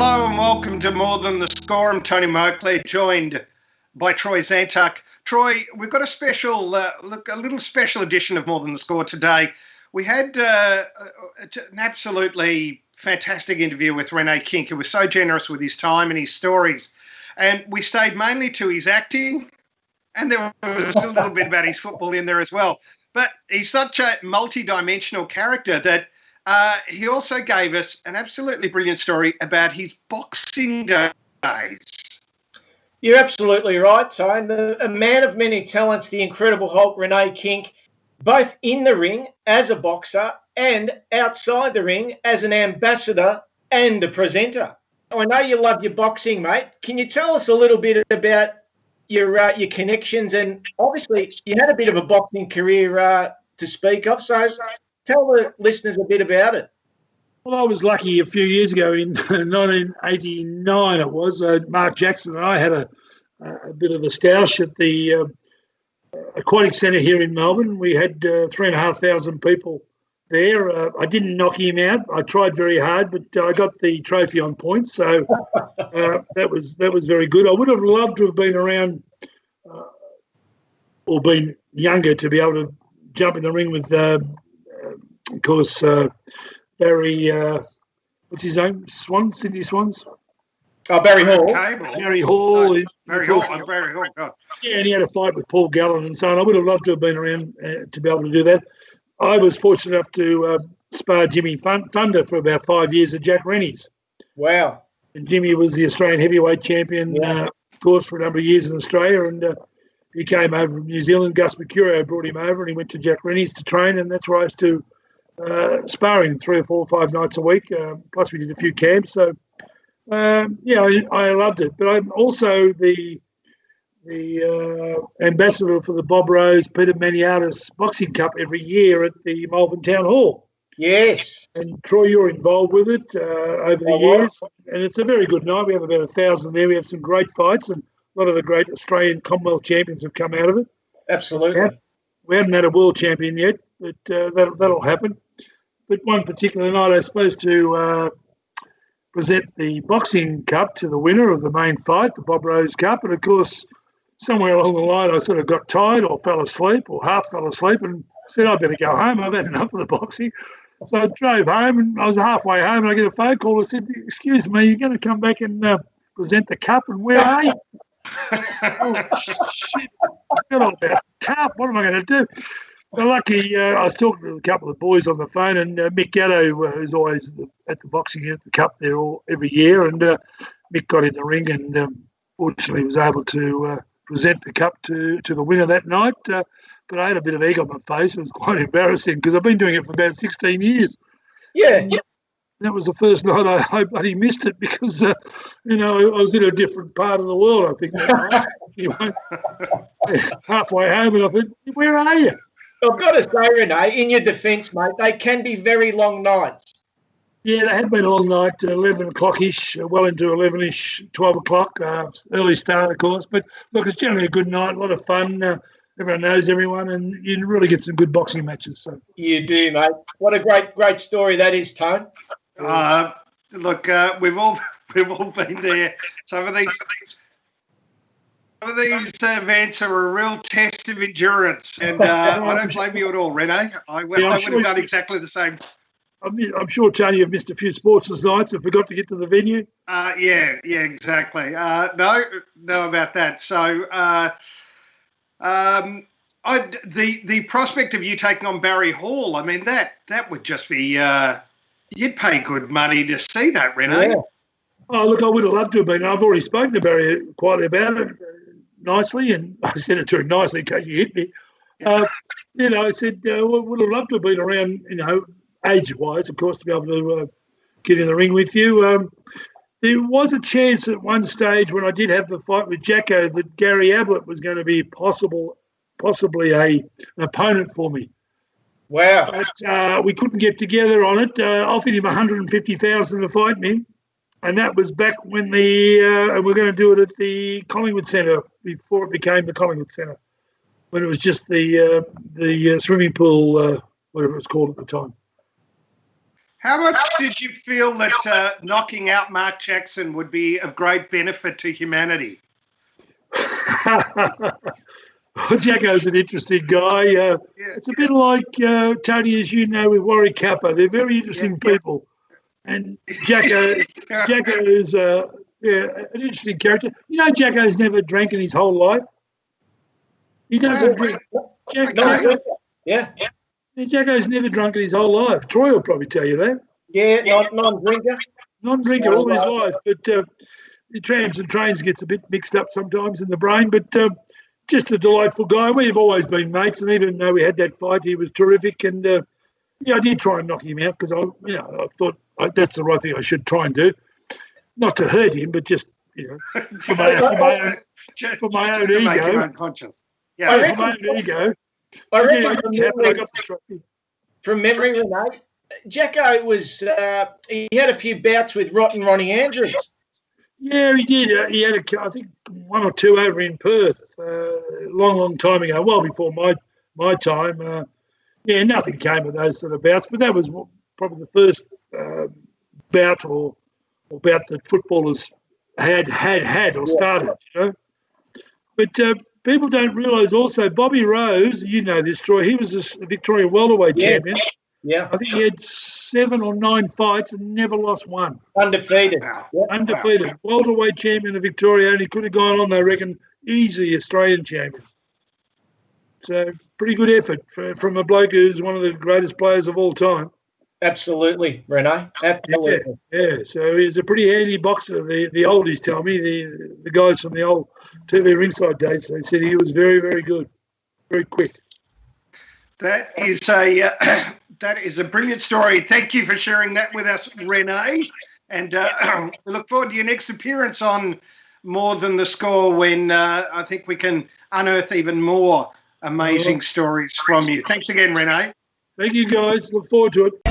Hello and welcome to More Than the Score. I'm Tony Moakley, joined by Troy Zantuck. Troy, we've got a little special edition of More Than the Score today. We had an absolutely fantastic interview with Rene Kink, who was so generous with his time and his stories. And we stayed mainly to his acting, and there was a little bit about his football in there as well. But he's such a multi-dimensional character that he also gave us an absolutely brilliant story about his boxing days. You're absolutely right, Tone. A man of many talents, the Incredible Hulk, Rene Kink, both in the ring as a boxer and outside the ring as an ambassador and a presenter. I know you love your boxing, mate. Can you tell us a little bit about your connections? And obviously, you had a bit of a boxing career to speak of, so tell the listeners a bit about it. Well, I was lucky a few years ago in 1989, it was. Mark Jackson and I had a bit of a stoush at the Aquatic Centre here in Melbourne. We had 3,500 people there. I didn't knock him out. I tried very hard, but I got the trophy on points, so that was very good. I would have loved to have been around or been younger to be able to jump in the ring with, of course, Barry, what's his name? Sydney Swans? Oh, Barry Hall. Barry Hall. Barry Hall, God. Yeah, and he had a fight with Paul Gallen and so on. I would have loved to have been around to be able to do that. I was fortunate enough to spar Jimmy Thunder for about 5 years at Jack Rennie's. Wow. And Jimmy was the Australian heavyweight champion, of course, for a number of years in Australia. And he came over from New Zealand. Gus Mercurio brought him over and he went to Jack Rennie's to train. And that's where I used to spar him 3 or 4 or 5 nights a week. Plus we did a few camps. So, I loved it. But I'm also the ambassador for the Bob Rose Peter Maniatis Boxing Cup every year at the Malvern Town Hall. Yes. And Troy, you're involved with it over the years. And it's a very good night. We have about 1,000 there. We have some great fights and a lot of the great Australian Commonwealth champions have come out of it. Absolutely. We haven't had a world champion yet, but that'll happen. But one particular night I was supposed to present the boxing cup to the winner of the main fight, the Bob Rose Cup. And, of course, somewhere along the line I sort of got tired or fell asleep or half fell asleep and said, I better go home. I've had enough of the boxing. So I drove home and I was halfway home and I get a phone call. I said, excuse me, you're going to come back and present the cup and where are you? Oh, shit. I forgot all about the cup. What am I going to do? Well, lucky, I was talking to a couple of boys on the phone and Mick Gatto, who's always at the boxing at the cup there every year, and Mick got in the ring and fortunately was able to present the cup to the winner that night. But I had a bit of egg on my face. It was quite embarrassing because I've been doing it for about 16 years. Yeah. That was the first night I hope he missed it because, I was in a different part of the world, I think. Anyway, halfway home and I thought, where are you? I've got to say, Rene, in your defence, mate, they can be very long nights. Yeah, they had been a long night, 11 o'clock-ish, well into 11-ish, 12 o'clock, early start, of course. But, look, it's generally a good night, a lot of fun. Everyone knows everyone, and you really get some good boxing matches. So you do, mate. What a great story that is, Tone. Look, we've all been there. Some of these events are a real test of endurance, and I don't blame you at all, Rene. I would have done exactly the same. I'm sure, Tony, you've missed a few sports nights and forgot to get to the venue. Yeah, exactly. No about that. So, the prospect of you taking on Barry Hall, I mean, that would just be, you'd pay good money to see that, Rene. Yeah. Oh, look, I would have loved to have been. I've already spoken to Barry quietly about it, nicely, and I said it to him nicely in case he hit me. I said, would have loved to have been around, age-wise, of course, to be able to get in the ring with you. There was a chance at one stage when I did have the fight with Jacko that Gary Ablett was going to be possibly an opponent for me. Wow. But we couldn't get together on it. Offered him $150,000 to fight me. And that was back when we're going to do it at the Collingwood Centre before it became the Collingwood Centre, when it was just the swimming pool, whatever it was called at the time. How much did you feel that knocking out Mark Jackson would be of great benefit to humanity? Jacko's an interesting guy. It's a bit like Tony, as you know, with Warwick Kappa. They're very interesting people. And Jacko is an interesting character. You know, Jacko's never drank in his whole life. He doesn't drink. Jacko's never drunk in his whole life. Troy will probably tell you that. Yeah, non-drinker. Non-drinker all his life. But the trams and trains gets a bit mixed up sometimes in the brain. But just a delightful guy. We've always been mates. And even though we had that fight, he was terrific. And, I did try and knock him out because, I thought that's the right thing I should try and do. Not to hurt him, but just, for my own ego. For my own ego. I reckon from memory, Renee, Jacko was he had a few bouts with Rotten Ronnie Andrews. Yeah, he did. He had, I think, one or two over in Perth long time ago, well before my time. Nothing came of those sort of bouts, but that was probably the first bout or bout that footballers had or started, But people don't realise also Bobby Rose, you know this, Troy, he was a Victorian welterweight champion. Yeah. I think he had 7 or 9 fights and never lost one. Undefeated. Wow. Undefeated. Welterweight champion of Victoria, and he could have gone on, I reckon, easily Australian champion. So pretty good effort from a bloke who's one of the greatest players of all time. Absolutely, Renee. Absolutely. Yeah. So he's a pretty handy boxer. The oldies tell me, the guys from the old TV ringside days, they said he was very, very good, very quick. That is a brilliant story. Thank you for sharing that with us, Renee. And we look forward to your next appearance on More Than the Score when I think we can unearth even more amazing stories from you. Thanks again, Renee. Thank you, guys. Look forward to it.